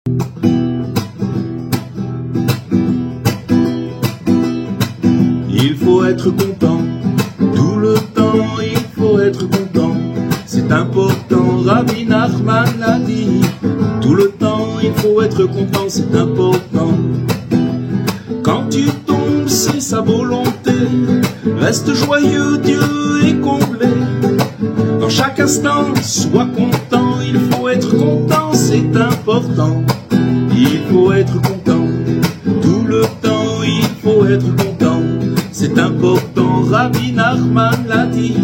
Il faut être content, tout le temps il faut être content. C'est important, Rabbi Nachman l'a dit. Tout le temps il faut être content, c'est important. Quand tu tombes, c'est sa volonté. Reste joyeux, Dieu est comblé. Dans chaque instant, sois content. Il faut être content, c'est important. Il faut être content, tout le temps il faut être content. C'est important, Rabbi Nachman l'a dit.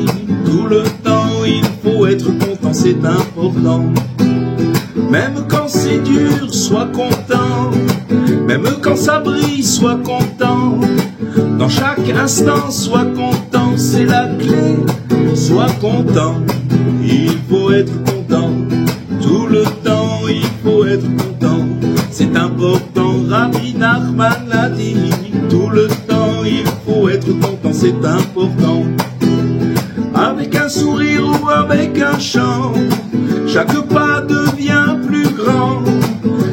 Tout le temps il faut être content, c'est important. Même quand c'est dur, sois content. Même quand ça brille, sois content. Dans chaque instant, sois content, c'est la clé. Sois content, il faut être content. Tout le temps, il faut être content. C'est important, Rabbi Nachman l'a dit. Tout le temps, il faut être content, c'est important. Avec un sourire ou avec un chant, chaque pas devient plus grand.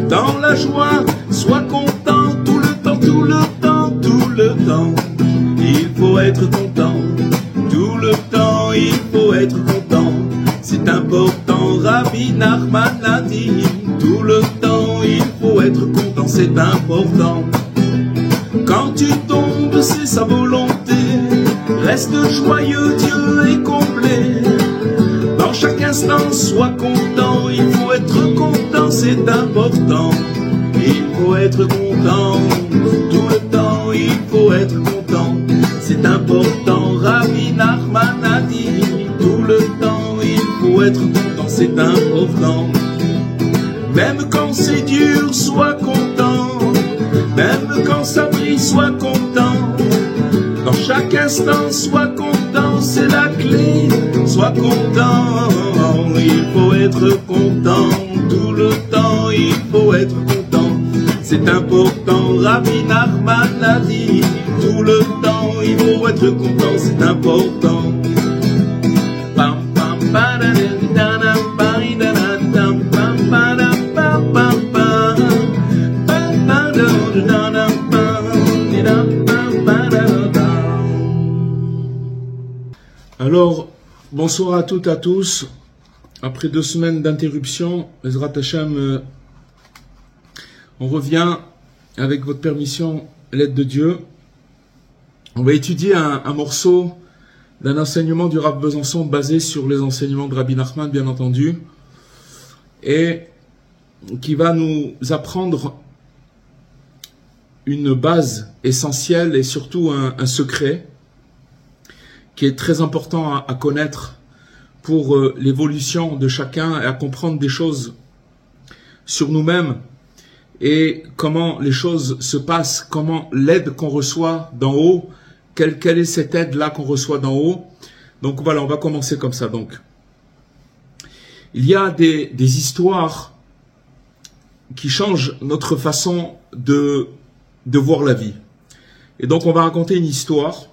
Dans la joie, sois content, tout le temps, tout le temps, tout le temps. Il faut être content, tout le temps, il faut être content. C'est important, Rabbi Nachman l'a dit. Tout le temps, il faut être content, c'est important. Quand tu tombes, c'est sa volonté. Reste joyeux, Dieu est comblé. Dans chaque instant, sois content. Il faut être content, c'est important. Il faut être content, tout le temps, il faut être content. C'est important, Rabbi Nachman a dit. Tout le temps, il faut être content, c'est important. Même quand c'est dur, sois content. Même quand ça brille, sois content. Dans chaque instant, sois content, c'est la clé. Sois content, il faut être content. Tout le temps, il faut être content. C'est important, Rabbi Nachman l'a dit. Tout le temps, il faut être content, c'est important. Alors, bonsoir à toutes et à tous. Après 2 semaines d'interruption, Ezrat Hashem, on revient avec votre permission, l'aide de Dieu. On va étudier un morceau d'un enseignement du Rav Besançon basé sur les enseignements de Rabbi Nachman, bien entendu, et qui va nous apprendre une base essentielle et surtout un secret qui est très important à connaître pour l'évolution de chacun et à comprendre des choses sur nous-mêmes et comment les choses se passent, comment l'aide qu'on reçoit d'en haut, quelle est cette aide-là qu'on reçoit d'en haut. Donc voilà, on va commencer comme ça. Donc, il y a des histoires qui changent notre façon de voir la vie. Et donc on va raconter une histoire.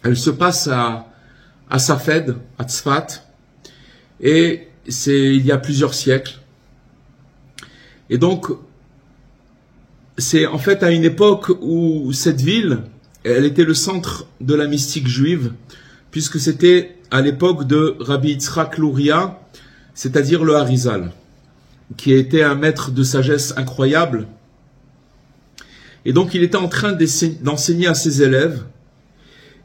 Elle se passe à Safed, à Tzfat, et il y a plusieurs siècles. Et donc, c'est en fait à une époque où cette ville, elle était le centre de la mystique juive, puisque c'était à l'époque de Rabbi Yitzhak Luria, c'est-à-dire le Harizal, qui était un maître de sagesse incroyable. Et donc, il était en train d'enseigner à ses élèves,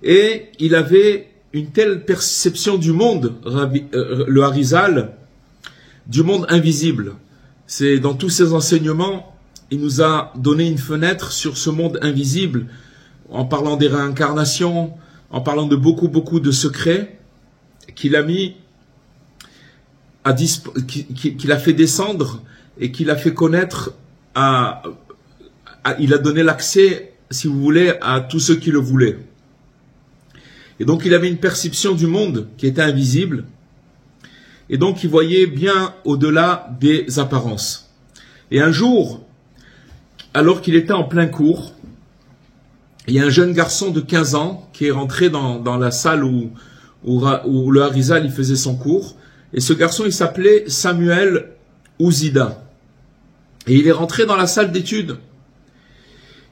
et il avait une telle perception du monde, le Harizal, du monde invisible. C'est dans tous ses enseignements, il nous a donné une fenêtre sur ce monde invisible, en parlant des réincarnations, en parlant de beaucoup de secrets qu'il a mis qu'il a fait descendre et qu'il a fait connaître il a donné l'accès, si vous voulez, à tous ceux qui le voulaient. Et donc il avait une perception du monde qui était invisible. Et donc il voyait bien au-delà des apparences. Et un jour, alors qu'il était en plein cours, il y a un jeune garçon de 15 ans qui est rentré dans la salle où le Harizal il faisait son cours. Et ce garçon, il s'appelait Samuel Ouzida. Et il est rentré dans la salle d'études.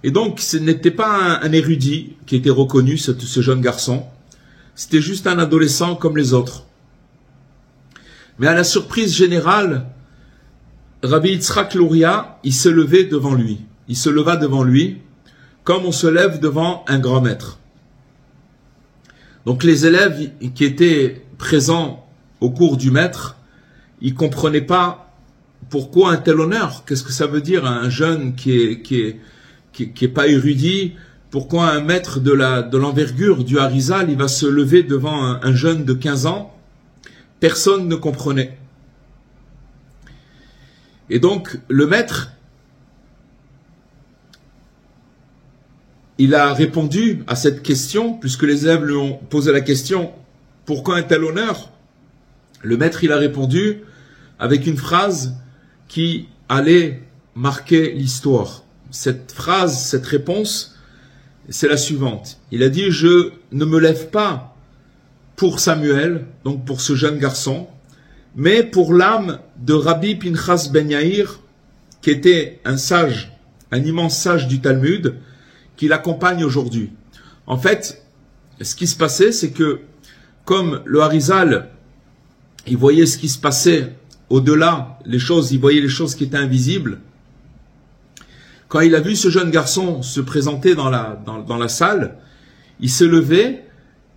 Et donc, ce n'était pas un érudit qui était reconnu, ce jeune garçon. C'était juste un adolescent comme les autres. Mais à la surprise générale, Rabbi Yitzhak Luria, il se levait devant lui. Il se leva devant lui, comme on se lève devant un grand maître. Donc les élèves qui étaient présents au cours du maître, ils comprenaient pas pourquoi un tel honneur. Qu'est-ce que ça veut dire un jeune qui est pas érudit? Pourquoi un maître de l'envergure du Harizal, il va se lever devant un jeune de 15 ans? Personne ne comprenait. Et donc le maître, il a répondu à cette question, puisque les élèves lui ont posé la question, pourquoi un tel honneur? Le maître, il a répondu avec une phrase qui allait marquer l'histoire. Cette phrase, cette réponse, c'est la suivante. Il a dit, je ne me lève pas pour Samuel, donc pour ce jeune garçon, mais pour l'âme de Rabbi Pinchas Ben Yair, qui était un sage, un immense sage du Talmud, qui l'accompagne aujourd'hui. En fait, ce qui se passait, c'est que, comme le Harizal, il voyait ce qui se passait au-delà, il voyait les choses qui étaient invisibles. Quand il a vu ce jeune garçon se présenter dans la salle, il s'est levé,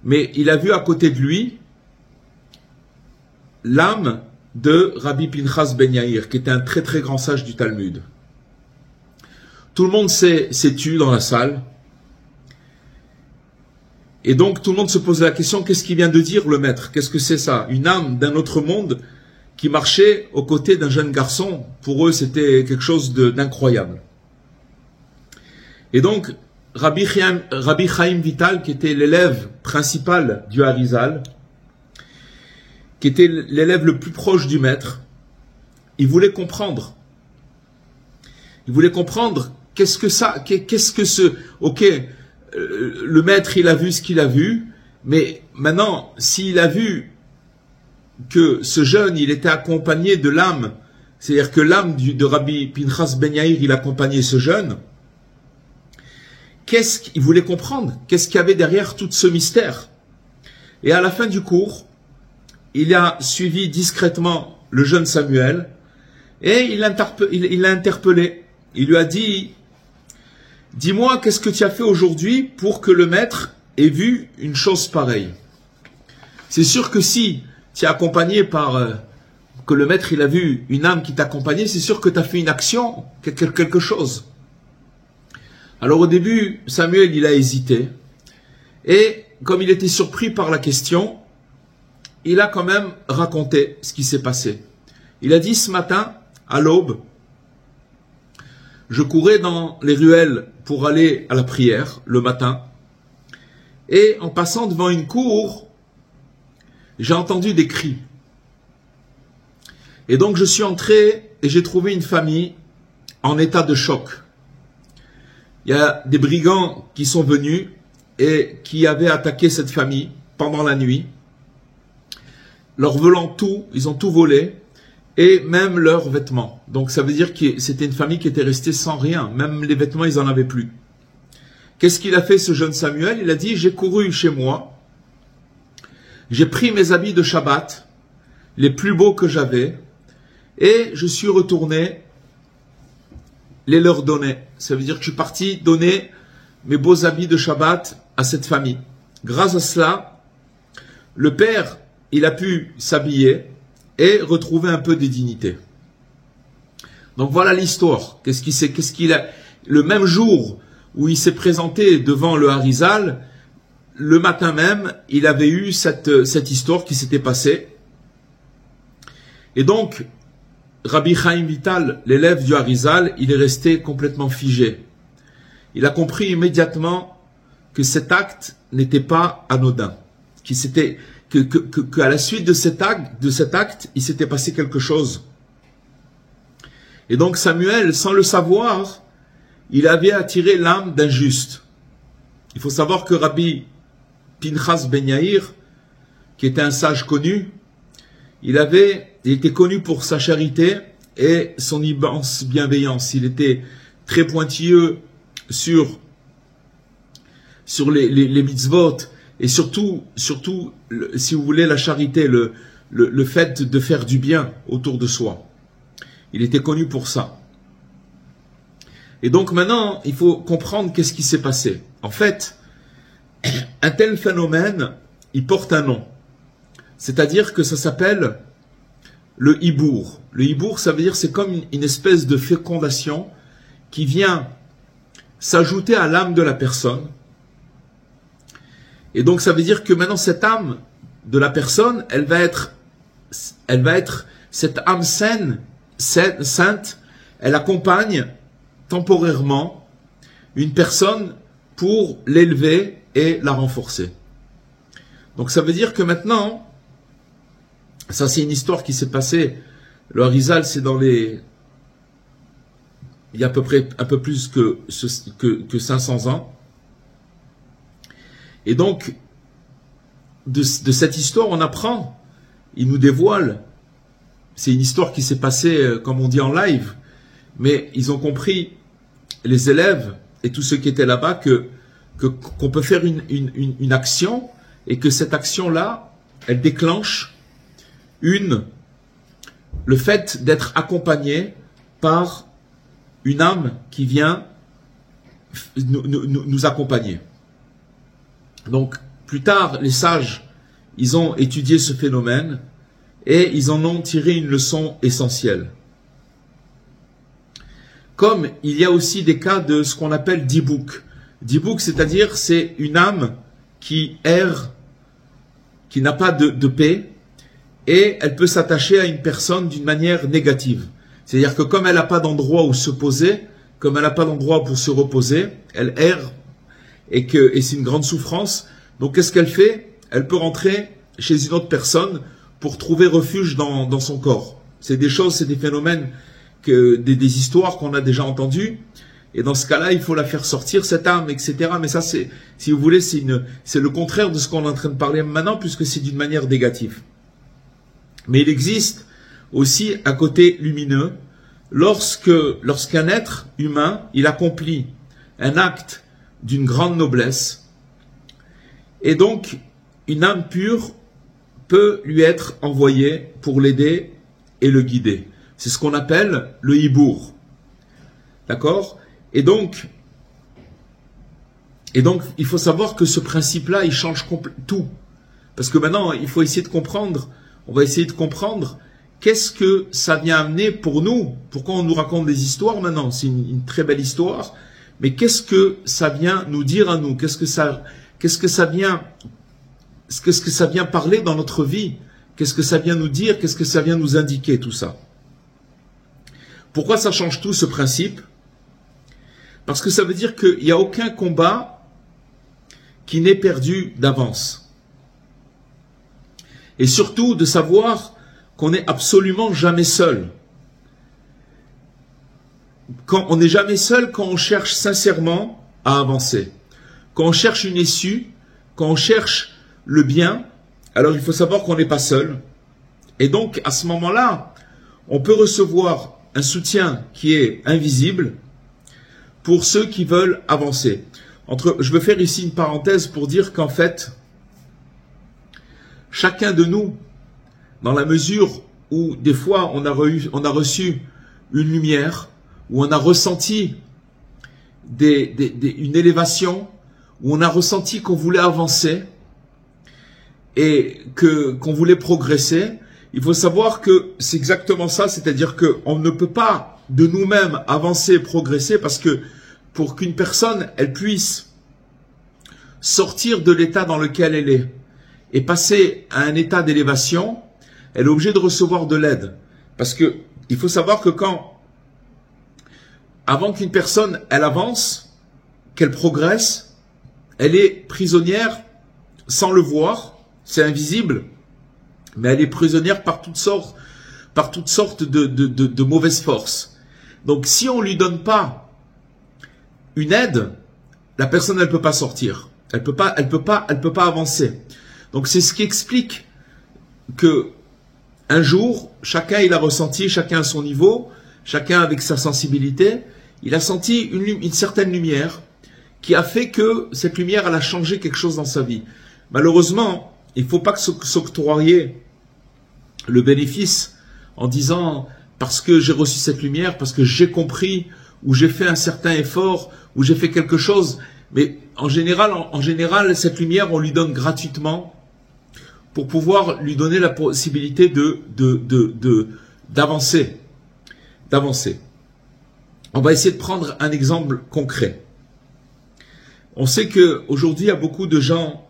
mais il a vu à côté de lui l'âme de Rabbi Pinchas Ben Yair, qui était un très très grand sage du Talmud. Tout le monde s'est tu dans la salle. Et donc tout le monde se pose la question, qu'est-ce qu'il vient de dire le maître? Qu'est-ce que c'est ça? Une âme d'un autre monde qui marchait aux côtés d'un jeune garçon. Pour eux, c'était quelque chose d'incroyable. Et donc, Rabbi Chaim Vital, qui était l'élève principal du Harizal, qui était l'élève le plus proche du maître, il voulait comprendre. Il voulait comprendre qu'est-ce que le maître, il a vu ce qu'il a vu, mais maintenant, s'il a vu que ce jeune, il était accompagné de l'âme, c'est-à-dire que l'âme de Rabbi Pinchas Ben Yair, il accompagnait ce jeune, qu'est-ce qu'il voulait comprendre? Qu'est-ce qu'il y avait derrière tout ce mystère? Et à la fin du cours, il a suivi discrètement le jeune Samuel et il l'a interpellé. Il lui a dit, dis-moi, qu'est-ce que tu as fait aujourd'hui pour que le maître ait vu une chose pareille? C'est sûr que si tu es accompagné que le maître il a vu une âme qui t'accompagnait, c'est sûr que tu as fait une action, quelque chose. Alors au début, Samuel il a hésité et comme il était surpris par la question, il a quand même raconté ce qui s'est passé. Il a dit, ce matin, à l'aube, je courais dans les ruelles pour aller à la prière le matin et en passant devant une cour, j'ai entendu des cris. Et donc je suis entré et j'ai trouvé une famille en état de choc. Il y a des brigands qui sont venus et qui avaient attaqué cette famille pendant la nuit. Leur volant tout, ils ont tout volé et même leurs vêtements. Donc ça veut dire que c'était une famille qui était restée sans rien. Même les vêtements, ils n'en avaient plus. Qu'est-ce qu'il a fait ce jeune Samuel? Il a dit, j'ai couru chez moi, j'ai pris mes habits de Shabbat, les plus beaux que j'avais, et je suis retourné les leur donner. Ça veut dire que je suis parti donner mes beaux habits de Shabbat à cette famille. Grâce à cela, le père, il a pu s'habiller et retrouver un peu de dignité. Donc voilà l'histoire. Le même jour où il s'est présenté devant le Harizal, le matin même, il avait eu cette histoire qui s'était passée. Et donc, Rabbi Chaim Vital, l'élève du Harizal, il est resté complètement figé. Il a compris immédiatement que cet acte n'était pas anodin, qu'à la suite de cet acte, il s'était passé quelque chose. Et donc Samuel, sans le savoir, il avait attiré l'âme d'un juste. Il faut savoir que Rabbi Pinchas Ben Yair, qui était un sage connu, il était connu pour sa charité et son immense bienveillance. Il était très pointilleux sur les mitzvot, et surtout, si vous voulez, la charité, le fait de faire du bien autour de soi. Il était connu pour ça. Et donc maintenant, il faut comprendre qu'est-ce qui s'est passé. En fait, un tel phénomène, il porte un nom. C'est-à-dire que ça s'appelle le hibour. Le hibour, ça veut dire c'est comme une espèce de fécondation qui vient s'ajouter à l'âme de la personne. Et donc ça veut dire que maintenant cette âme de la personne, elle va être cette âme sainte, elle accompagne temporairement une personne pour l'élever et la renforcer. Donc ça veut dire que maintenant, ça c'est une histoire qui s'est passée, le Harizal c'est il y a à peu près un peu plus que 500 ans. Et donc, de cette histoire, on apprend, il nous dévoile, c'est une histoire qui s'est passée, comme on dit, en live, mais ils ont compris, les élèves et tous ceux qui étaient là-bas, qu'on peut faire une action, et que cette action-là, elle déclenche le fait d'être accompagné par une âme qui vient nous accompagner. Donc, plus tard, les sages, ils ont étudié ce phénomène et ils en ont tiré une leçon essentielle. Comme il y a aussi des cas de ce qu'on appelle dibouk. Dibouk, c'est-à-dire, c'est une âme qui erre, qui n'a pas de paix, et elle peut s'attacher à une personne d'une manière négative. C'est-à-dire que comme elle n'a pas d'endroit où se poser, comme elle n'a pas d'endroit pour se reposer, elle erre, et c'est une grande souffrance. Donc qu'est-ce qu'elle fait? Elle peut rentrer chez une autre personne pour trouver refuge dans son corps. C'est des choses, c'est des phénomènes, des histoires qu'on a déjà entendues. Et dans ce cas-là, il faut la faire sortir, cette âme, etc. Mais ça, si vous voulez, c'est le contraire de ce qu'on est en train de parler maintenant, puisque c'est d'une manière négative. Mais il existe aussi un côté lumineux lorsqu'un être humain, il accomplit un acte d'une grande noblesse, et donc une âme pure peut lui être envoyée pour l'aider et le guider. C'est ce qu'on appelle le hibour. D'accord? Et donc, il faut savoir que ce principe-là, il change tout. Parce que maintenant, il faut essayer de comprendre, on va essayer de comprendre qu'est-ce que ça vient amener pour nous. Pourquoi on nous raconte des histoires maintenant? C'est une très belle histoire. Mais qu'est-ce que ça vient nous dire à nous? Qu'est-ce que ça vient parler dans notre vie? Qu'est-ce que ça vient nous dire? Qu'est-ce que ça vient nous indiquer, tout ça? Pourquoi ça change tout, ce principe? Parce que ça veut dire qu'il n'y a aucun combat qui n'est perdu d'avance. Et surtout de savoir qu'on n'est absolument jamais seul. On n'est jamais seul quand on cherche sincèrement à avancer. Quand on cherche une issue, quand on cherche le bien, alors il faut savoir qu'on n'est pas seul. Et donc, à ce moment-là, on peut recevoir un soutien qui est invisible pour ceux qui veulent avancer. Je veux faire ici une parenthèse pour dire qu'en fait, chacun de nous, dans la mesure où des fois on a reçu une lumière, où on a ressenti une élévation, où on a ressenti qu'on voulait avancer et qu'on voulait progresser, il faut savoir que c'est exactement ça, c'est-à-dire qu'on ne peut pas de nous-mêmes avancer, progresser, parce que pour qu'une personne, elle puisse sortir de l'état dans lequel elle est et passer à un état d'élévation, elle est obligée de recevoir de l'aide. Parce que il faut savoir que avant qu'une personne, elle avance, qu'elle progresse, elle est prisonnière sans le voir, c'est invisible, mais elle est prisonnière par toutes sortes de mauvaises forces. Donc si on lui donne pas une aide, la personne elle peut pas sortir, elle peut pas avancer. Donc c'est ce qui explique que un jour, chacun il a ressenti, chacun à son niveau, chacun avec sa sensibilité, il a senti une certaine lumière qui a fait que cette lumière, elle a changé quelque chose dans sa vie. Malheureusement, il ne faut pas s'octroyer le bénéfice en disant parce que j'ai reçu cette lumière, parce que j'ai compris, ou j'ai fait un certain effort, ou j'ai fait quelque chose. Mais en général, cette lumière, on lui donne gratuitement pour pouvoir lui donner la possibilité d'avancer. On va essayer de prendre un exemple concret. On sait qu'aujourd'hui, il y a beaucoup de gens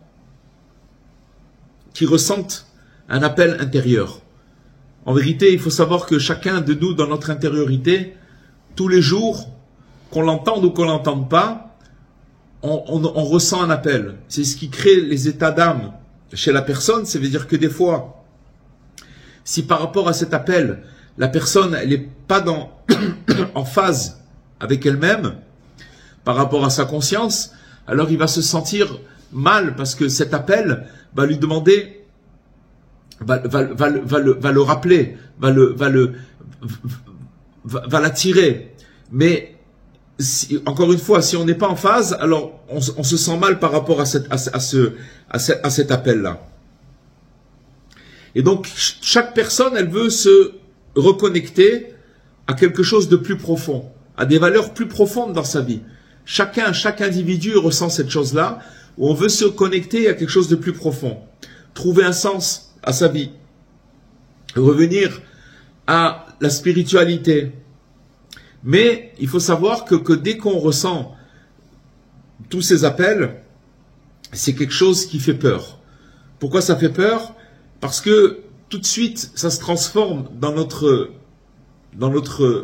qui ressentent un appel intérieur. En vérité, il faut savoir que chacun de nous, dans notre intériorité, tous les jours, qu'on l'entende ou qu'on l'entende pas, on ressent un appel. C'est ce qui crée les états d'âme chez la personne. Ça veut dire que des fois, si par rapport à cet appel, la personne elle n'est pas en phase avec elle-même, par rapport à sa conscience, alors il va se sentir mal parce que cet appel va lui demander, va le rappeler, va l'attirer. Mais encore une fois, si on n'est pas en phase, alors on se sent mal par rapport à cet appel-là. Et donc, chaque personne, elle veut se reconnecter à quelque chose de plus profond, à des valeurs plus profondes dans sa vie. Chaque individu ressent cette chose-là, où on veut se connecter à quelque chose de plus profond, trouver un sens à sa vie, revenir à la spiritualité. Mais il faut savoir que dès qu'on ressent tous ces appels, c'est quelque chose qui fait peur. Pourquoi ça fait peur? Parce que tout de suite, ça se transforme dans notre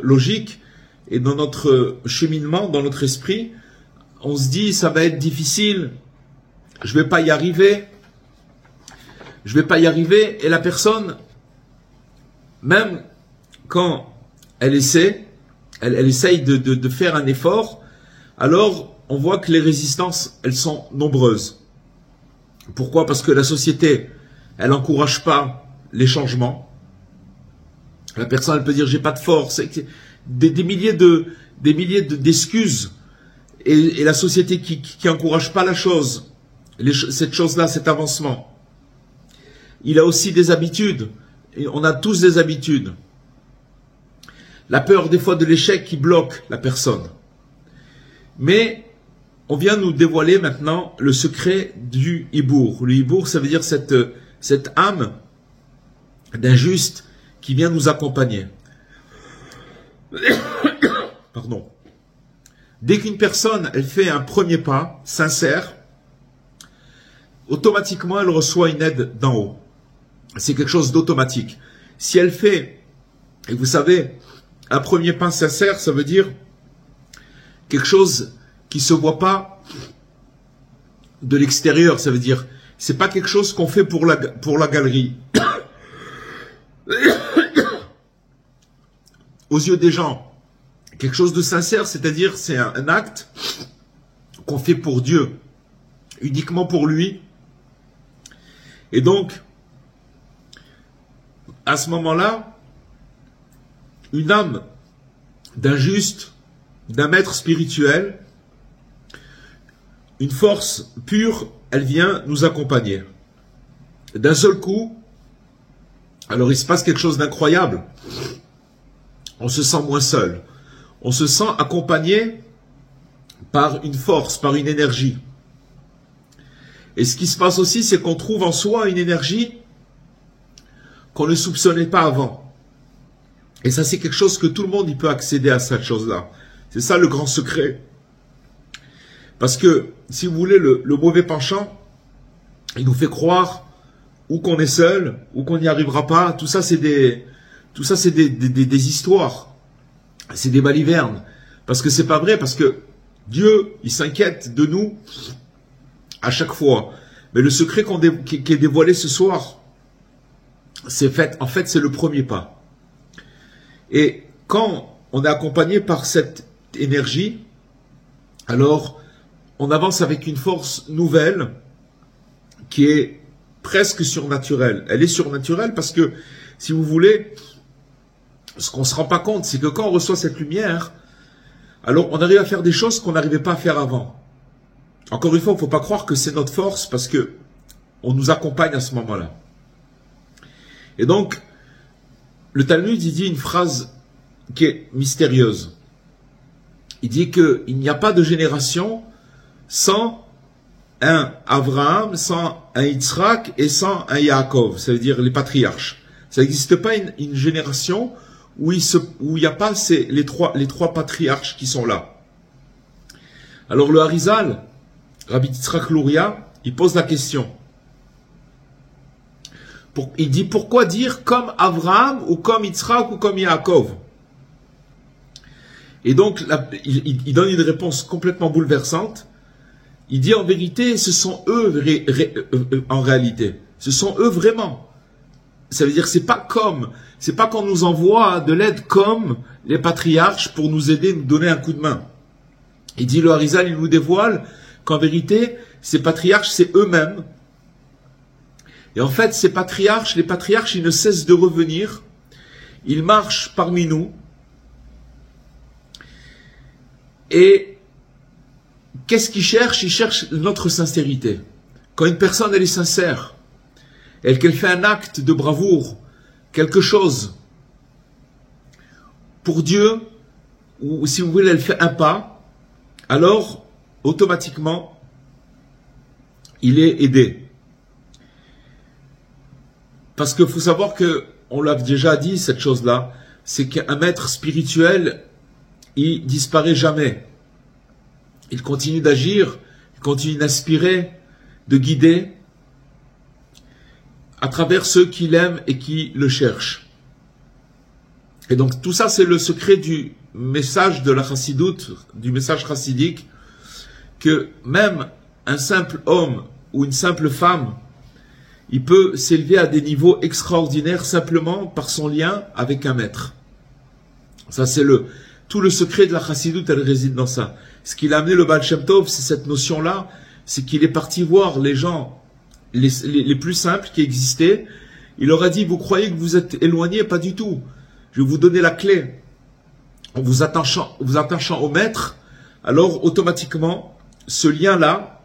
logique et dans notre cheminement, dans notre esprit. On se dit, ça va être difficile, je vais pas y arriver. Et la personne, même quand elle essaye de faire un effort, alors on voit que les résistances, elles sont nombreuses. Pourquoi? Parce que la société, elle n'encourage pas les changements. La personne, elle peut dire, j'ai pas de force. Des milliers d'excuses. Et la société qui encourage pas la chose, cette chose-là, cet avancement. Il a aussi des habitudes. Et on a tous des habitudes. La peur des fois de l'échec qui bloque la personne. Mais on vient nous dévoiler maintenant le secret du hibour. Le hibour, ça veut dire cette âme d'un juste qui vient nous accompagner. Pardon. Dès qu'une personne, elle fait un premier pas sincère, automatiquement, elle reçoit une aide d'en haut. C'est quelque chose d'automatique. Si elle fait, et vous savez, un premier pas sincère, ça veut dire quelque chose qui se voit pas de l'extérieur. Ça veut dire, c'est pas quelque chose qu'on fait pour la galerie. Aux yeux des gens, quelque chose de sincère, c'est-à-dire c'est un acte qu'on fait pour Dieu, uniquement pour lui. Et donc, à ce moment-là, une âme d'un juste, d'un maître spirituel, une force pure, elle vient nous accompagner. D'un seul coup, alors il se passe quelque chose d'incroyable. On se sent moins seul. On se sent accompagné par une force, par une énergie. Et ce qui se passe aussi, c'est qu'on trouve en soi une énergie qu'on ne soupçonnait pas avant. Et ça, c'est quelque chose que tout le monde il peut accéder à cette chose-là. C'est ça le grand secret. Parce que, si vous voulez, le mauvais penchant, il nous fait croire ou qu'on est seul, ou qu'on n'y arrivera pas. Tout ça, c'est des histoires. C'est des balivernes. Parce que c'est pas vrai, parce que Dieu, il s'inquiète de nous à chaque fois. Mais le secret qui est dévoilé ce soir, en fait, c'est le premier pas. Et quand on est accompagné par cette énergie, alors on avance avec une force nouvelle qui est presque surnaturelle. Elle est surnaturelle parce que si vous voulez, ce qu'on ne se rend pas compte, c'est que quand on reçoit cette lumière, alors on arrive à faire des choses qu'on n'arrivait pas à faire avant. Encore une fois, il ne faut pas croire que c'est notre force parce que on nous accompagne à ce moment-là. Et donc, le Talmud, il dit une phrase qui est mystérieuse. Il dit qu'il n'y a pas de génération sans un Abraham, sans un Yitzhak et sans un Yaakov. Ça veut dire les patriarches. Ça n'existe pas une génération où il n'y a pas les trois patriarches qui sont là. Alors le Harizal, Rabbi Yitzhak Luria, il pose la question. Il dit pourquoi dire comme Abraham ou comme Yitzhak ou comme Yaakov? Et donc il donne une réponse complètement bouleversante. Il dit en vérité, ce sont eux en réalité. Ce sont eux vraiment. Ça veut dire c'est pas qu'on nous envoie de l'aide comme les patriarches pour nous aider, nous donner un coup de main. Il dit le Harizal, il nous dévoile qu'en vérité, ces patriarches, c'est eux-mêmes. Et en fait, les patriarches, ils ne cessent de revenir. Ils marchent parmi nous. Et qu'est-ce qu'ils cherchent? Ils cherchent notre sincérité. Quand une personne, elle est sincère, et qu'elle fait un acte de bravoure, quelque chose pour Dieu, ou si vous voulez, elle fait un pas, alors, automatiquement, il est aidé. Parce qu'il faut savoir que, on l'a déjà dit, cette chose-là, c'est qu'un maître spirituel, il disparaît jamais. Il continue d'agir, il continue d'inspirer, de guider, à travers ceux qui l'aiment et qui le cherchent. Et donc tout ça, c'est le secret du message de la chassidoute, du message chassidique, que même un simple homme ou une simple femme, il peut s'élever à des niveaux extraordinaires simplement par son lien avec un maître. Ça, c'est tout le secret de la chassidoute, elle réside dans ça. Ce qu'il a amené le Baal Shem Tov, c'est cette notion-là, c'est qu'il est parti voir les gens les plus simples qui existaient. Il leur a dit, vous croyez que vous êtes éloignés? Pas du tout. Je vais vous donner la clé. En vous attachant au maître, alors automatiquement, ce lien-là,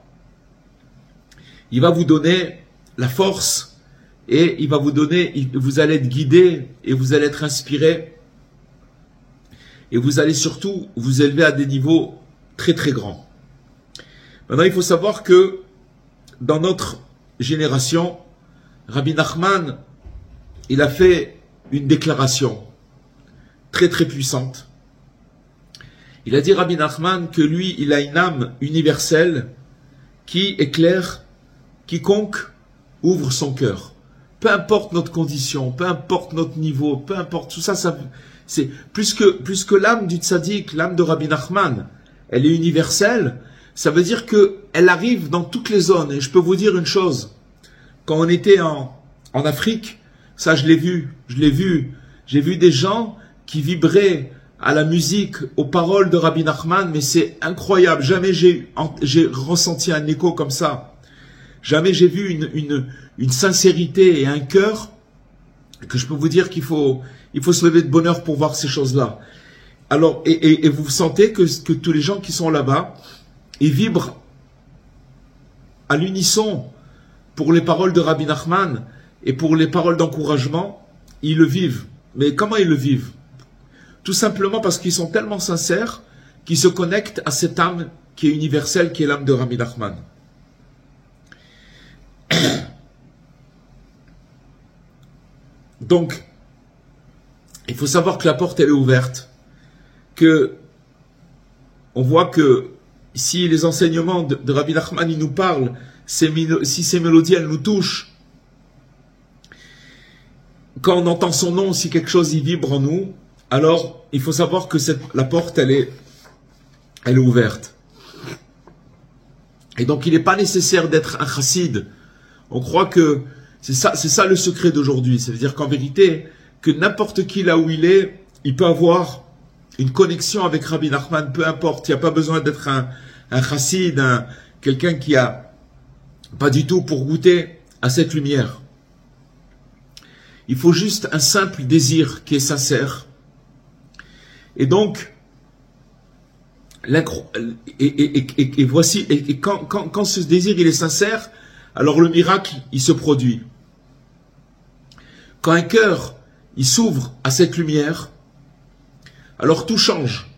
il va vous donner la force et vous allez être guidé et vous allez être inspiré et vous allez surtout vous élever à des niveaux très très grands. Maintenant, il faut savoir que dans notre génération, Rabbi Nachman, il a fait une déclaration très très puissante. Il a dit, Rabbi Nachman, que lui, il a une âme universelle qui éclaire quiconque ouvre son cœur. Peu importe notre condition, peu importe notre niveau, peu importe tout ça, c'est plus que l'âme du tzaddik, l'âme de Rabbi Nachman, elle est universelle. Ça veut dire que elle arrive dans toutes les zones. Et je peux vous dire une chose. Quand on était en Afrique, ça je l'ai vu. J'ai vu des gens qui vibraient à la musique, aux paroles de Rabbi Nachman, mais c'est incroyable. Jamais j'ai ressenti un écho comme ça. Jamais j'ai vu une sincérité et un cœur que je peux vous dire il faut se lever de bonheur pour voir ces choses-là. Alors, et vous sentez que tous les gens qui sont là-bas, ils vibrent à l'unisson pour les paroles de Rabbi Nachman et pour les paroles d'encouragement, ils le vivent. Mais comment ils le vivent? Tout simplement parce qu'ils sont tellement sincères qu'ils se connectent à cette âme qui est universelle, qui est l'âme de Rabbi Nachman. Donc, il faut savoir que la porte, elle est ouverte. Que on voit que si les enseignements de Rabbi Nachman, ils nous parlent, si ces mélodies, elles nous touchent, quand on entend son nom, si quelque chose y vibre en nous, alors il faut savoir que la porte, elle est ouverte. Et donc il n'est pas nécessaire d'être un chassid. On croit que c'est ça le secret d'aujourd'hui. Ça veut dire qu'en vérité, que n'importe qui là où il est, il peut avoir une connexion avec Rabbi Nachman, peu importe. Il n'y a pas besoin d'être un chassid, quelqu'un qui a pas du tout pour goûter à cette lumière. Il faut juste un simple désir qui est sincère. Et donc, voici, quand ce désir il est sincère, alors le miracle il se produit. Quand un cœur il s'ouvre à cette lumière, alors tout change.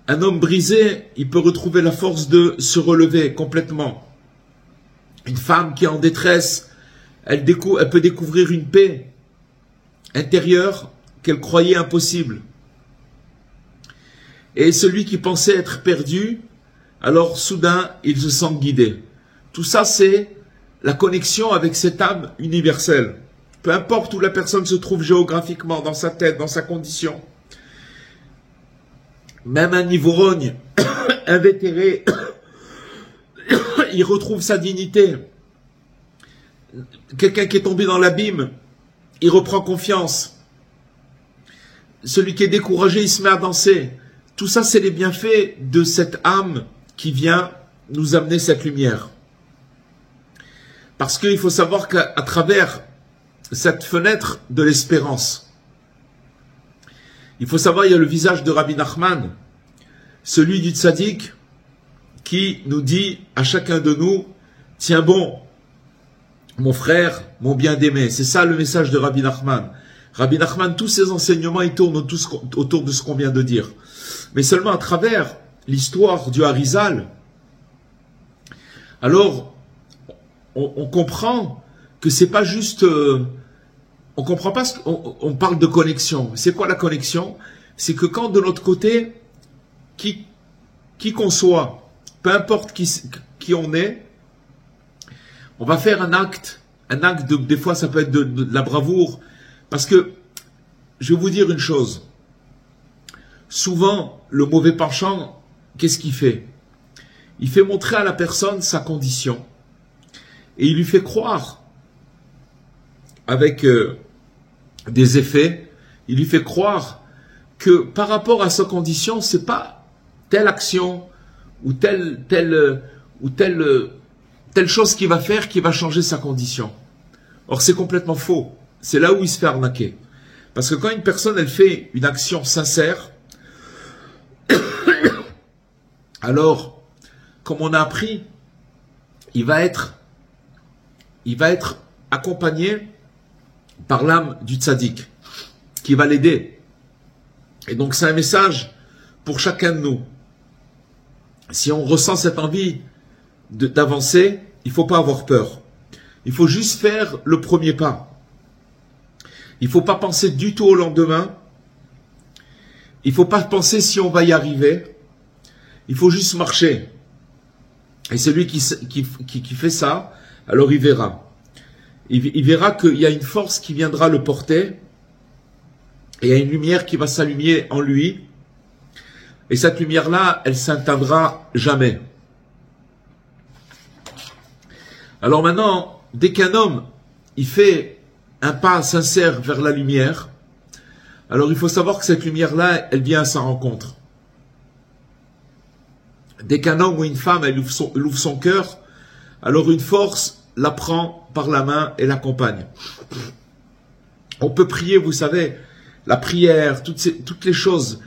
Un homme brisé, il peut retrouver la force de se relever complètement. Une femme qui est en détresse, elle peut découvrir une paix intérieure qu'elle croyait impossible. Et celui qui pensait être perdu, alors soudain, il se sent guidé. Tout ça, c'est la connexion avec cette âme universelle. Peu importe où la personne se trouve géographiquement, dans sa tête, dans sa condition. Même un ivrogne, invétéré, il retrouve sa dignité. Quelqu'un qui est tombé dans l'abîme, il reprend confiance. Celui qui est découragé, il se met à danser. Tout ça, c'est les bienfaits de cette âme qui vient nous amener cette lumière. Parce qu'il faut savoir qu'à travers cette fenêtre de l'espérance, il faut savoir, il y a le visage de Rabbi Nachman, celui du tzaddik, qui nous dit à chacun de nous, tiens bon, mon frère, mon bien-aimé. C'est ça le message de Rabbi Nachman. Rabbi Nachman, tous ses enseignements, ils tournent autour de ce qu'on vient de dire. Mais seulement à travers l'histoire du Harizal, alors on comprend que c'est pas juste... on comprend pas on parle de connexion. C'est quoi la connexion? C'est que quand de l'autre côté, qui qu'on soit, peu importe qui on est, on va faire un acte des fois ça peut être de la bravoure, parce que je vais vous dire une chose. Souvent, le mauvais penchant, qu'est-ce qu'il fait? Il fait montrer à la personne sa condition et il lui fait croire, avec des effets, il lui fait croire que par rapport à sa condition, c'est pas telle action ou telle chose qu'il va faire qui va changer sa condition. Or, c'est complètement faux. C'est là où il se fait arnaquer. Parce que quand une personne, elle fait une action sincère, alors, comme on a appris, il va être accompagné par l'âme du tzaddik, qui va l'aider. Et donc, c'est un message pour chacun de nous. Si on ressent cette envie d'avancer, il ne faut pas avoir peur. Il faut juste faire le premier pas. Il ne faut pas penser du tout au lendemain. Il ne faut pas penser si on va y arriver. Il faut juste marcher. Et celui qui fait ça, alors il verra. Il verra qu'il y a une force qui viendra le porter. Et il y a une lumière qui va s'allumer en lui. Et cette lumière-là, elle ne s'éteindra jamais. Alors maintenant, dès qu'un homme, il fait un pas sincère vers la lumière, alors il faut savoir que cette lumière-là, elle vient à sa rencontre. Dès qu'un homme ou une femme, elle ouvre son cœur, alors une force la prend par la main et l'accompagne. On peut prier, vous savez, la prière, toutes les choses.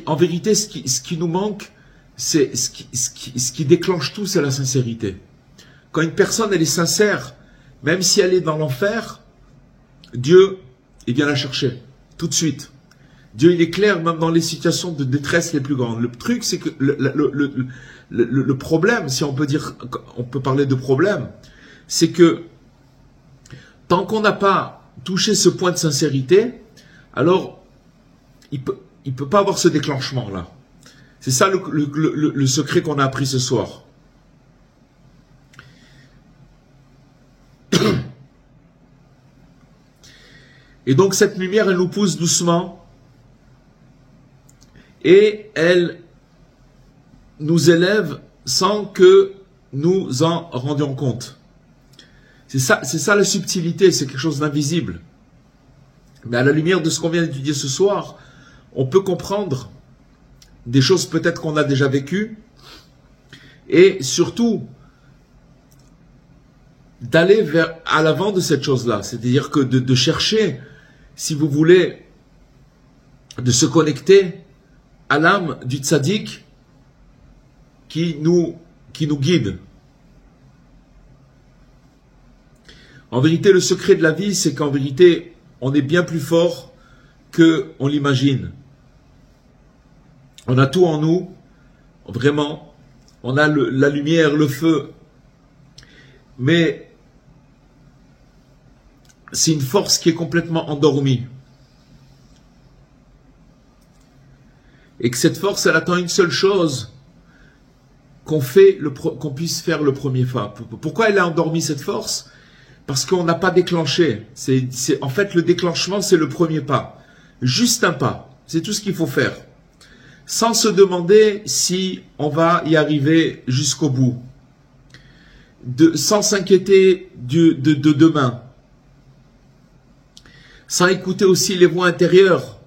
En vérité, ce qui nous manque, c'est ce qui déclenche tout, c'est la sincérité. Quand une personne, elle est sincère, même si elle est dans l'enfer, Dieu, il vient la chercher, tout de suite. Dieu, il est clair, même dans les situations de détresse les plus grandes. Le truc, c'est que le problème, si on peut dire, on peut parler de problème, c'est que tant qu'on n'a pas touché ce point de sincérité, alors il peut pas avoir ce déclenchement-là. C'est ça le secret qu'on a appris ce soir. Et donc cette lumière, elle nous pousse doucement et elle nous élève sans que nous en rendions compte. C'est ça la subtilité, c'est quelque chose d'invisible. Mais à la lumière de ce qu'on vient d'étudier ce soir, on peut comprendre des choses peut-être qu'on a déjà vécues et surtout, d'aller à l'avant de cette chose-là. C'est-à-dire que de chercher, si vous voulez, de se connecter à l'âme du tzaddik qui nous guide. En vérité, le secret de la vie, c'est qu'en vérité, on est bien plus fort qu'on l'imagine. On a tout en nous, vraiment. On a la lumière, le feu. Mais c'est une force qui est complètement endormie. Et que cette force, elle attend une seule chose, qu'on puisse faire le premier pas. Pourquoi elle a endormi cette force? Parce qu'on n'a pas déclenché. En fait, le déclenchement, c'est le premier pas. Juste un pas. C'est tout ce qu'il faut faire. Sans se demander si on va y arriver jusqu'au bout. Sans s'inquiéter de demain. Sans écouter aussi les voix intérieures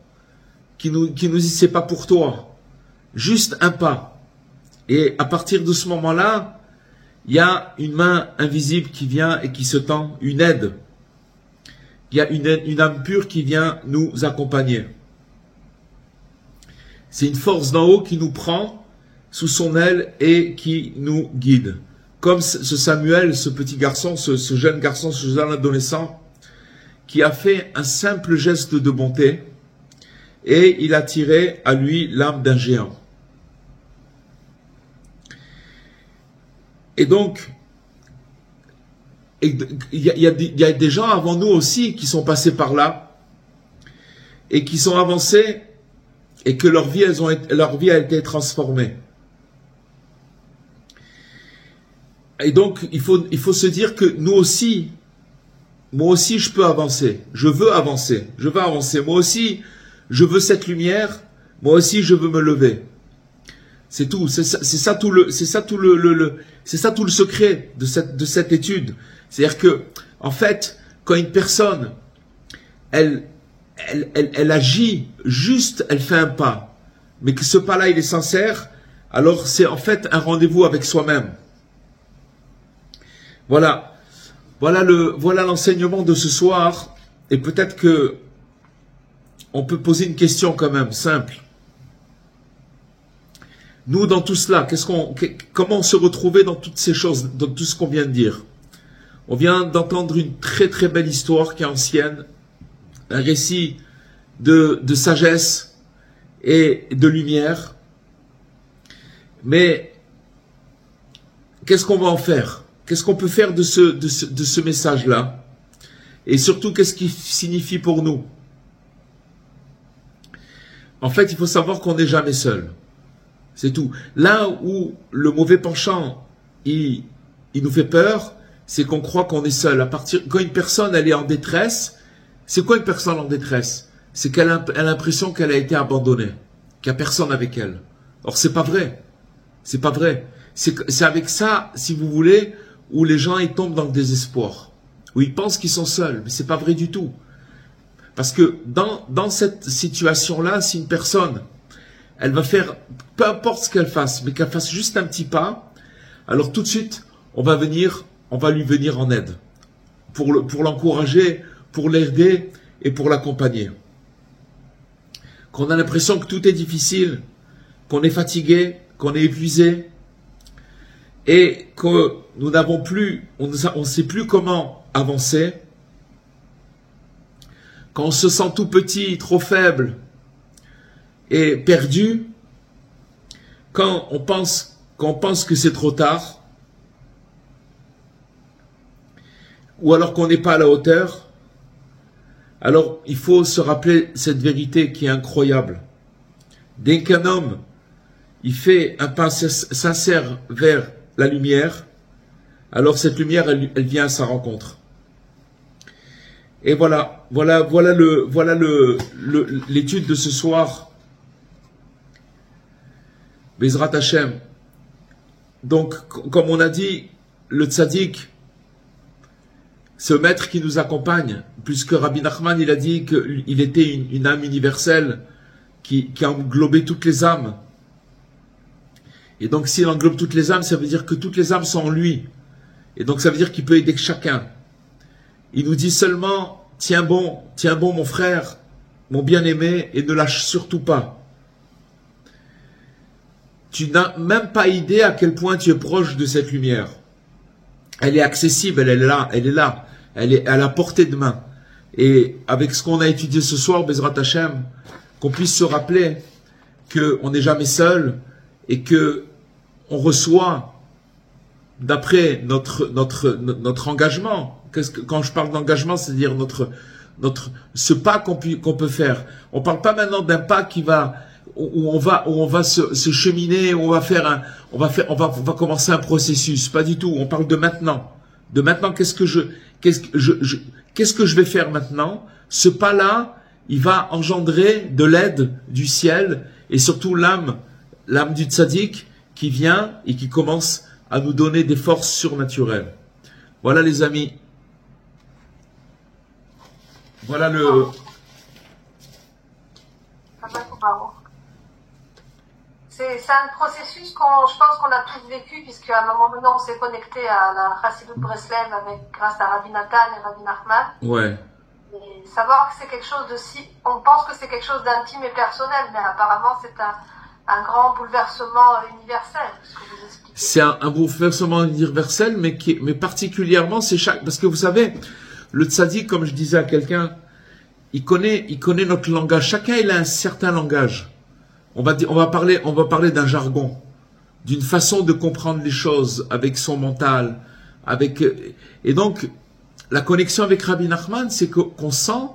qui nous disent c'est pas pour toi. Juste un pas. Et à partir de ce moment-là, il y a une main invisible qui vient et qui se tend, une aide. Il y a une âme pure qui vient nous accompagner. C'est une force d'en haut qui nous prend sous son aile et qui nous guide. Comme ce Samuel, ce petit garçon, ce jeune garçon, ce jeune adolescent, qui a fait un simple geste de bonté et il a tiré à lui l'âme d'un géant. Et donc, il y a des gens avant nous aussi qui sont passés par là et qui sont avancés et que leur vie a été transformée. Et donc, il faut se dire que nous aussi, moi aussi je peux avancer, je veux avancer, moi aussi je veux cette lumière, moi aussi je veux me lever. C'est tout, c'est ça tout le secret de cette étude. C'est-à-dire que, en fait, quand une personne, elle agit juste, elle fait un pas, mais que ce pas-là, il est sincère, alors c'est en fait un rendez-vous avec soi-même. Voilà l'enseignement de ce soir, et peut-être que on peut poser une question quand même, simple. Nous, dans tout cela, comment se retrouver dans toutes ces choses, dans tout ce qu'on vient de dire? On vient d'entendre une très très belle histoire qui est ancienne, un récit de sagesse et de lumière. Mais qu'est-ce qu'on va en faire? Qu'est-ce qu'on peut faire de ce message-là? Et surtout, qu'est-ce qu'il signifie pour nous? En fait, il faut savoir qu'on n'est jamais seul. C'est tout. Là où le mauvais penchant, il nous fait peur, c'est qu'on croit qu'on est seul. Quand une personne, elle est en détresse, c'est quoi une personne en détresse? C'est qu'elle a l'impression qu'elle a été abandonnée, qu'il n'y a personne avec elle. Or, c'est pas vrai. C'est pas vrai. C'est avec ça, si vous voulez, où les gens ils tombent dans le désespoir, où ils pensent qu'ils sont seuls, mais c'est pas vrai du tout. Parce que dans cette situation-là, si une personne, elle va faire, peu importe ce qu'elle fasse, mais qu'elle fasse juste un petit pas, alors tout de suite, on va lui venir en aide. Pour l'encourager, pour l'aider et pour l'accompagner. Qu'on a l'impression que tout est difficile, qu'on est fatigué, qu'on est épuisé, et que nous n'avons plus, on ne sait plus comment avancer, quand on se sent tout petit, trop faible et perdu, quand on pense que c'est trop tard, ou alors qu'on n'est pas à la hauteur, alors il faut se rappeler cette vérité qui est incroyable. Dès qu'un homme, il fait un pas sincère vers la lumière, alors cette lumière, elle vient à sa rencontre. Et voilà l'étude de ce soir. Bezrat Hashem. Donc, comme on a dit, le tzaddik, ce maître qui nous accompagne, puisque Rabbi Nachman, il a dit qu'il était une âme universelle qui englobait toutes les âmes. Et donc, s'il englobe toutes les âmes, ça veut dire que toutes les âmes sont en lui. Et donc ça veut dire qu'il peut aider chacun. Il nous dit seulement, tiens bon mon frère, mon bien-aimé, et ne lâche surtout pas. Tu n'as même pas idée à quel point tu es proche de cette lumière. Elle est accessible, elle est là, elle est à la portée de main. Et avec ce qu'on a étudié ce soir, Bezrat Hashem, qu'on puisse se rappeler qu'on n'est jamais seul et que on reçoit, d'après notre engagement, quand je parle d'engagement, c'est-à-dire ce pas qu'on peut faire. On parle pas maintenant d'un pas où on va se cheminer, où on va commencer un processus. Pas du tout. On parle de maintenant. De maintenant, qu'est-ce que je vais faire maintenant? Ce pas-là, il va engendrer de l'aide du ciel et surtout l'âme du tzaddik qui vient et qui commence à nous donner des forces surnaturelles. Voilà les amis. Voilà le... C'est un processus je pense qu'on a tous vécu, puisqu'à un moment donné, on s'est connecté à la Chassidut Breslev grâce à Rabbi Nathan et Rabbi Nachman. Ouais. Et savoir que c'est quelque chose on pense que c'est quelque chose d'intime et personnel, mais apparemment c'est un grand bouleversement universel. C'est un bouleversement universel, mais particulièrement, parce que vous savez, le tzaddik, comme je disais à quelqu'un, il connaît notre langage. Chacun, il a un certain langage. On va parler d'un jargon, d'une façon de comprendre les choses avec son mental, et donc la connexion avec Rabbi Nachman, c'est qu'on sent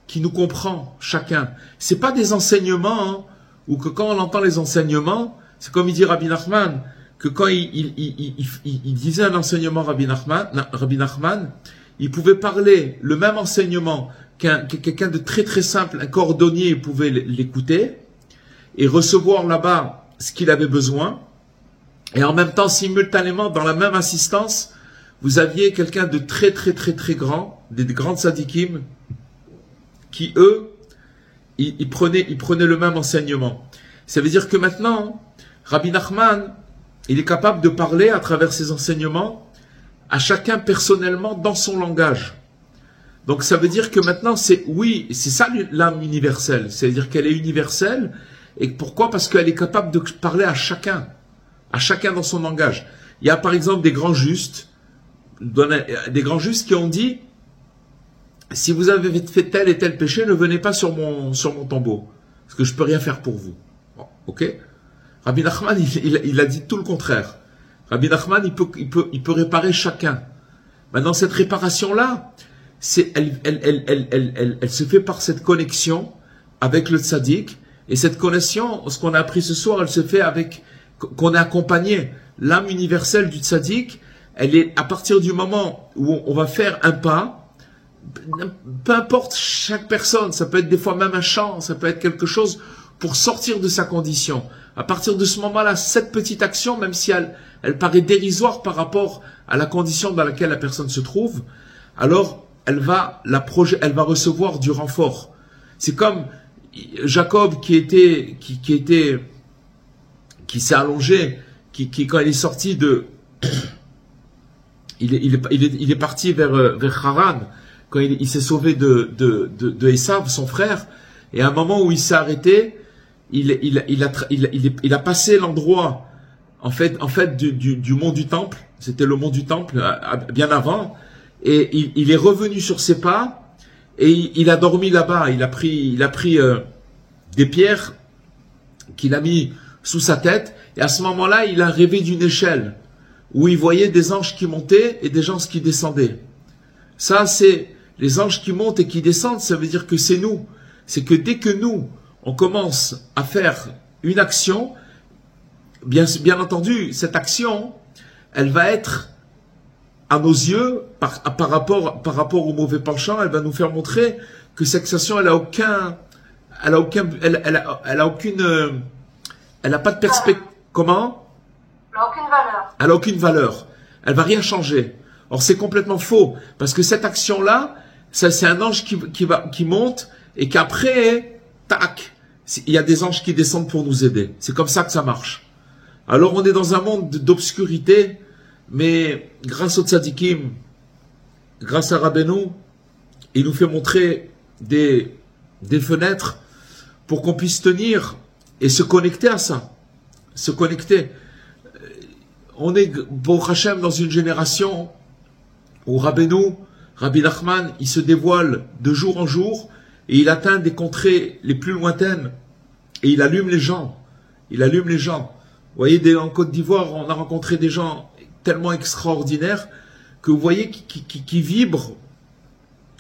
qu'il nous comprend chacun. C'est pas des enseignements, hein, ou que quand on entend les enseignements, c'est comme il dit Rabbi Nachman, que quand il disait un enseignement Rabbi Nachman, il pouvait parler le même enseignement quelqu'un de très très simple, un cordonnier pouvait l'écouter et recevoir là-bas ce qu'il avait besoin. Et en même temps, simultanément, dans la même assistance, vous aviez quelqu'un de très très très très grand, des grands tzadikim, qui eux, ils prenaient le même enseignement. Ça veut dire que maintenant, Rabbi Nachman, il est capable de parler à travers ses enseignements à chacun personnellement dans son langage. Donc ça veut dire que maintenant, c'est ça l'âme universelle. C'est-à-dire qu'elle est universelle. Et pourquoi? Parce qu'elle est capable de parler à chacun dans son langage. Il y a par exemple des grands justes qui ont dit, si vous avez fait tel et tel péché, ne venez pas sur mon tombeau, parce que je peux rien faire pour vous. Bon, ok? Rabbi Nachman, il a dit tout le contraire. Rabbi Nachman, il peut réparer chacun. Maintenant, cette réparation-là, elle se fait par cette connexion avec le tzaddik. Et cette connexion, ce qu'on a appris ce soir, elle se fait qu'on est accompagné. L'âme universelle du tzaddik, elle est à partir du moment où on va faire un pas, peu importe chaque personne, ça peut être des fois même un chant, ça peut être quelque chose pour sortir de sa condition. À partir de ce moment-là, cette petite action, même si elle paraît dérisoire par rapport à la condition dans laquelle la personne se trouve, alors elle va recevoir du renfort. C'est comme Jacob qui s'est allongé, quand il est sorti il est parti vers Haran, quand il s'est sauvé de Esav, son frère, et à un moment où il s'est arrêté, il a passé l'endroit en fait du mont du temple, c'était le mont du temple bien avant, et il est revenu sur ses pas. Et il a dormi là-bas, il a pris des pierres qu'il a mis sous sa tête, et à ce moment-là, il a rêvé d'une échelle, où il voyait des anges qui montaient et des anges qui descendaient. Ça, c'est les anges qui montent et qui descendent, ça veut dire que c'est nous. C'est que dès que nous, on commence à faire une action, bien entendu, cette action, elle va être à nos yeux, par rapport au mauvais penchant, elle va nous faire montrer que cette action, elle a pas de perspective. Comment? Elle n'a aucune valeur. Elle n'a aucune valeur. Elle va rien changer. Or, c'est complètement faux, parce que cette action-là, c'est un ange qui monte, et qu'après, tac, il y a des anges qui descendent pour nous aider. C'est comme ça que ça marche. Alors, on est dans un monde d'obscurité. Mais grâce au tzadikim, grâce à Rabbeinu, il nous fait montrer des fenêtres pour qu'on puisse tenir et se connecter à ça. Se connecter. On est, Baruch Hashem, dans une génération où Rabbeinu, Rabbi Nachman, il se dévoile de jour en jour et il atteint des contrées les plus lointaines et il allume les gens. Il allume les gens. Vous voyez, en Côte d'Ivoire, on a rencontré des gens tellement extraordinaires que vous voyez qui vibrent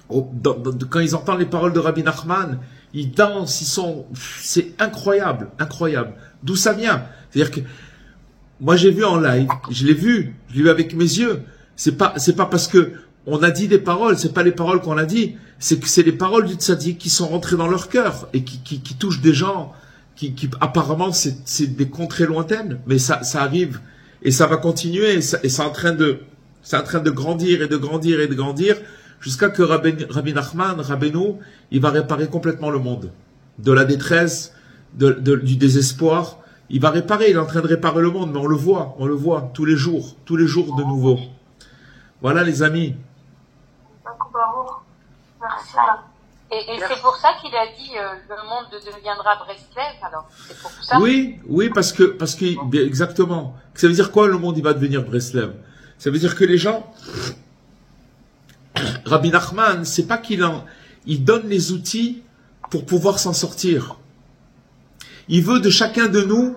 quand ils entendent les paroles de Rabbi Nachman. Ils dansent, c'est incroyable, incroyable. D'où ça vient? C'est-à-dire que moi j'ai vu en live, je l'ai vu avec mes yeux. C'est pas parce que on a dit des paroles, c'est pas les paroles qu'on a dit, c'est que c'est les paroles du tzaddik qui sont rentrées dans leur cœur et qui touchent des gens qui apparemment c'est des contrées lointaines, mais ça arrive et ça va continuer et c'est en train de grandir et de grandir et de grandir jusqu'à que Rabbi Nachman, Rabbeinu, il va réparer complètement le monde de la détresse, du désespoir. Il va réparer, il est en train de réparer le monde, mais on le voit tous les jours de nouveau. Voilà les amis. Merci. Et c'est pour ça qu'il a dit le monde deviendra Breslev, alors c'est pour ça. Oui, parce que exactement. Ça veut dire quoi le monde il va devenir Breslev? Ça veut dire que les gens, Rabbi Nachman, c'est pas il donne les outils pour pouvoir s'en sortir. Il veut de chacun de nous,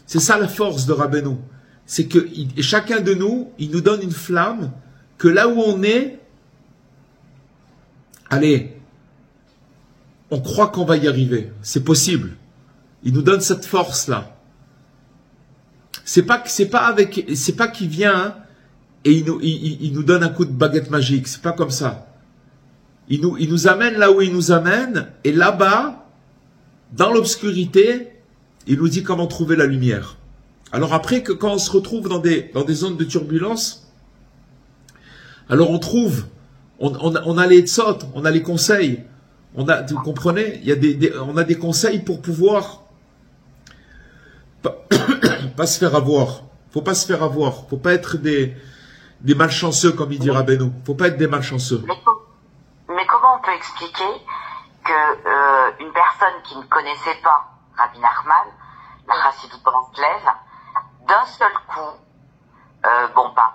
c'est ça la force de Rabbeinu, c'est que chacun de nous, il nous donne une flamme, que là où on est, allez, on croit qu'on va y arriver, c'est possible. Il nous donne cette force-là. C'est pas qu'il vient et il nous donne un coup de baguette magique, c'est pas comme ça. Il nous amène là où il nous amène, et là-bas, dans l'obscurité, il nous dit comment trouver la lumière. Alors après, quand on se retrouve dans des zones de turbulence, alors on a les tzot, on a les conseils, vous comprenez, on a des conseils pour pouvoir pas se faire avoir. Faut pas se faire avoir. Faut pas être des malchanceux, comme il dit Rabbeinu. Faut pas être des malchanceux. Mais comment on peut expliquer que une personne qui ne connaissait pas Rabbi Nachman, la Chassidut Breslev, d'un seul coup, par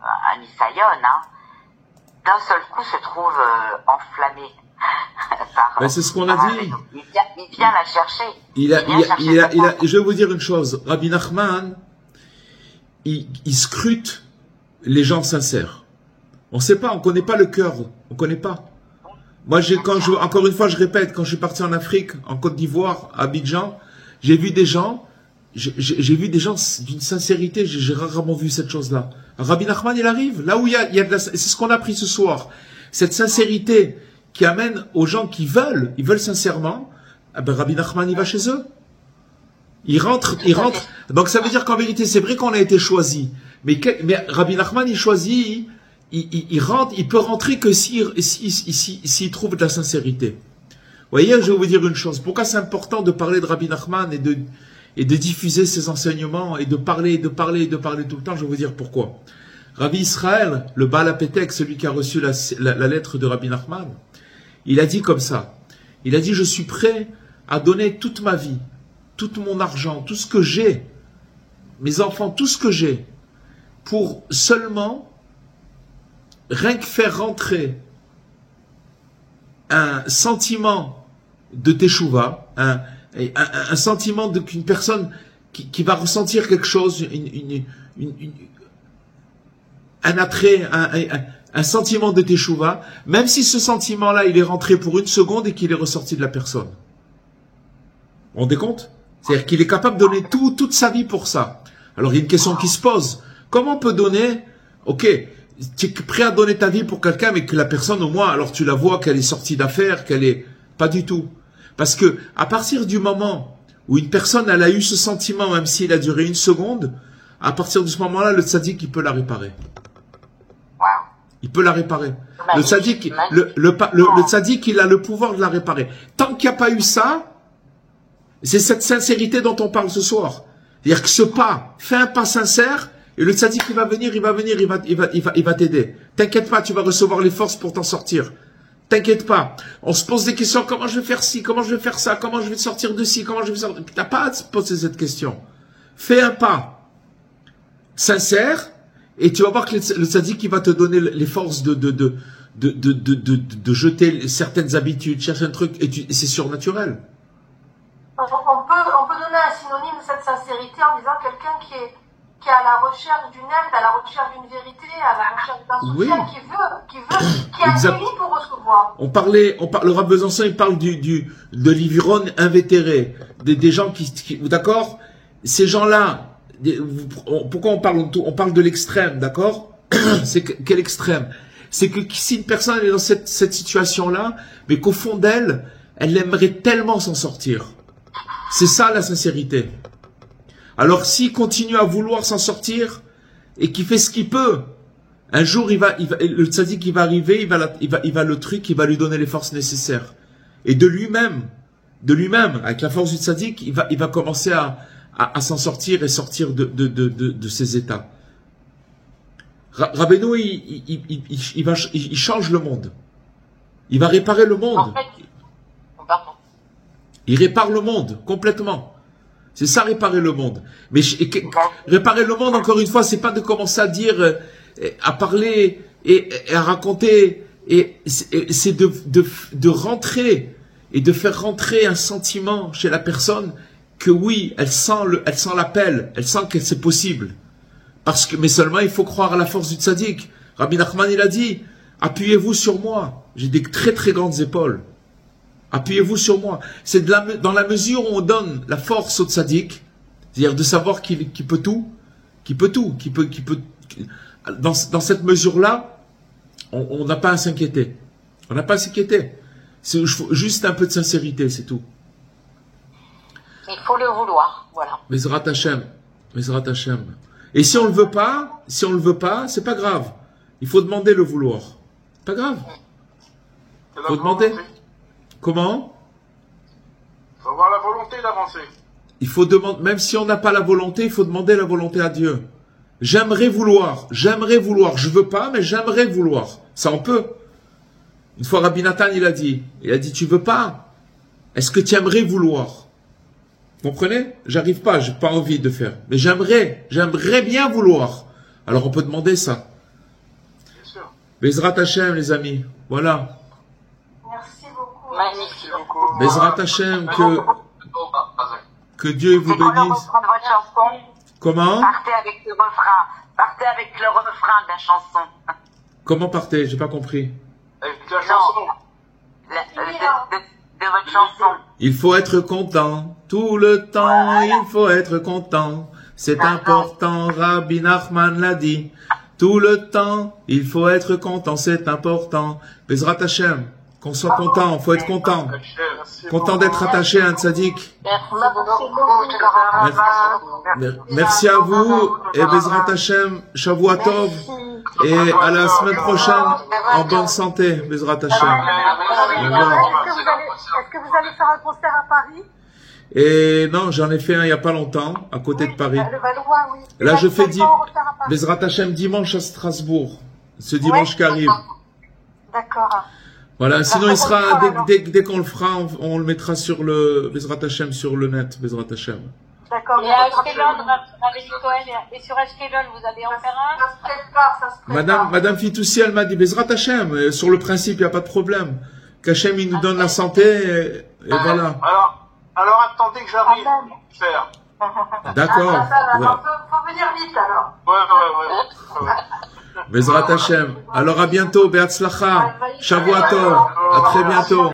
un Nisayon, d'un seul coup se trouve enflammé par... c'est ce qu'on a dit. Il vient la chercher. Je vais vous dire une chose. Rabbi Nachman, il scrute les gens sincères. On sait pas, on connaît pas le cœur. On connaît pas. Moi, encore une fois, je répète, quand je suis parti en Afrique, en Côte d'Ivoire, à Abidjan, j'ai vu des gens d'une sincérité, j'ai rarement vu cette chose-là. Rabbi Nachman, il arrive, là où il y a c'est ce qu'on a appris ce soir. Cette sincérité qui amène aux gens qui veulent sincèrement, Rabbi Nachman, il va chez eux. Il rentre. Donc ça veut dire qu'en vérité, c'est vrai qu'on a été choisi. Mais Rabbi Nachman, il choisit, il rentre, il peut rentrer que s'il trouve de la sincérité. Vous voyez, je vais vous dire une chose. Pourquoi c'est important de parler de Rabbi Nachman et de diffuser ses enseignements et de parler tout le temps? Je vais vous dire pourquoi. Rabbi Israël, le Baal HaPetek, celui qui a reçu la lettre de Rabbi Nachman, il a dit comme ça. Il a dit, je suis prêt à donner toute ma vie, tout mon argent, tout ce que j'ai, mes enfants, tout ce que j'ai, pour seulement rien que faire rentrer un sentiment de teshuva, un sentiment qu'une personne qui va ressentir quelque chose, un attrait, un sentiment de teshuva, même si ce sentiment-là, il est rentré pour une seconde et qu'il est ressorti de la personne. Vous vous rendez compte? C'est-à-dire qu'il est capable de donner toute sa vie pour ça. Alors il y a une question qui se pose. Comment on peut donner, ok, tu es prêt à donner ta vie pour quelqu'un, mais que la personne au moins, alors tu la vois qu'elle est sortie d'affaires, qu'elle est... Pas du tout. Parce que à partir du moment où une personne, elle a eu ce sentiment, même s'il a duré une seconde, à partir de ce moment-là, le tzaddik, il peut la réparer. Il peut la réparer. Le tzaddik, le tzaddik, il a le pouvoir de la réparer. Tant qu'il n'y a pas eu ça, c'est cette sincérité dont on parle ce soir. C'est-à-dire que ce pas, fais un pas sincère, et le tzaddik il va venir, il va t'aider. T'inquiète pas, tu vas recevoir les forces pour t'en sortir. T'inquiète pas. On se pose des questions, comment je vais faire ci, comment je vais faire ça, comment je vais sortir de ci, comment je vais sortir. T'as pas à te poser cette question. Fais un pas sincère, et tu vas voir que le tzaddik il va te donner les forces de jeter certaines habitudes, certains trucs, et c'est surnaturel. On peut donner un synonyme de cette sincérité en disant quelqu'un qui est à la recherche d'une aide, à la recherche d'une vérité, à la recherche d'un soutien, qui a accueilli pour recevoir. Le Rav Besançon, il parle de l'ivrogne invétéré, des gens qui d'accord? Ces gens-là, pourquoi on parle de l'extrême, d'accord? C'est quel extrême? C'est que si une personne est dans cette situation-là, mais qu'au fond d'elle, elle aimerait tellement s'en sortir. C'est ça la sincérité. Alors s'il continue à vouloir s'en sortir et qu'il fait ce qu'il peut, un jour le tzaddik il va arriver, il va lui donner les forces nécessaires. Et de lui-même, avec la force du tzaddik, il va commencer à s'en sortir et sortir de ses états. Rabbeinu, il change le monde. Il va réparer le monde. En fait, il répare le monde, complètement. C'est ça, réparer le monde. Mais réparer le monde, encore une fois, c'est pas de commencer à dire, à parler et à raconter. Et c'est de rentrer et de faire rentrer un sentiment chez la personne que oui, elle sent l'appel, elle sent que c'est possible. Mais seulement, il faut croire à la force du tzaddik. Rabbi Nachman, il a dit, appuyez-vous sur moi. J'ai des très très grandes épaules. Appuyez-vous sur moi. C'est dans la mesure où on donne la force au tzaddik, c'est-à-dire de savoir qu'il peut tout, dans cette mesure-là, on n'a pas à s'inquiéter. On n'a pas à s'inquiéter. C'est juste un peu de sincérité, c'est tout. Il faut le vouloir, voilà. Bezrat Hashem. Et si on le veut pas, c'est pas grave. Il faut demander le vouloir. Pas grave. Il faut demander. Comment? Il faut avoir la volonté d'avancer. Il faut demander, même si on n'a pas la volonté, il faut demander la volonté à Dieu. J'aimerais vouloir. Je veux pas, mais j'aimerais vouloir. Ça on peut. Une fois Rabbi Nathan, il a dit, tu veux pas? Est-ce que tu aimerais vouloir? Vous comprenez? J'arrive pas, j'ai pas envie de faire. Mais j'aimerais bien vouloir. Alors on peut demander ça. Bien sûr. Bezrat Hashem, les amis. Voilà. Merci beaucoup. Magnifique. Bezrat Hashem, que Dieu vous C'est quoi le bénisse. refrain de votre chanson? Comment? Partez avec le refrain de la chanson. Comment partez? J'ai pas compris. Avec la chanson. De votre chanson. Il faut être content. Tout le temps, il faut être content. C'est important, Rabbi Nachman l'a dit. Tout le temps, il faut être content, c'est important. Bezrat Hashem, qu'on soit content, faut être content. Content d'être attaché à un tzaddik. Merci à vous, et Bezrat Hashem, Shavua Tov, et à la semaine prochaine, en bonne santé, Bezrat Hashem. Au revoir. Est-ce que vous allez faire un concert à Paris? Et non, j'en ai fait un il n'y a pas longtemps, à côté de Paris. Le Valois, oui. Là, je fais Bezrat Bezrat Hashem dimanche à Strasbourg, ce dimanche qui arrive. D'accord. Voilà, sinon il sera, dès qu'on le fera, on le mettra sur le Bezrat Hashem sur le net, Bezrat Hashem. D'accord. Et à Ashkelon, avec Cohen, et sur Ashkelon, vous allez en faire un? Ça se prépare. Madame Fitoussi, elle m'a dit Bezrat Hashem, sur le principe, il n'y a pas de problème. Qu'Hachem, il nous donne la santé, et voilà. Alors attendez que j'arrive à faire. D'accord. Ouais. Faut venir vite alors. Ouais. Bezrat Hashem. Alors à bientôt, Be'atzlacha. Shavua Tov. À très bientôt.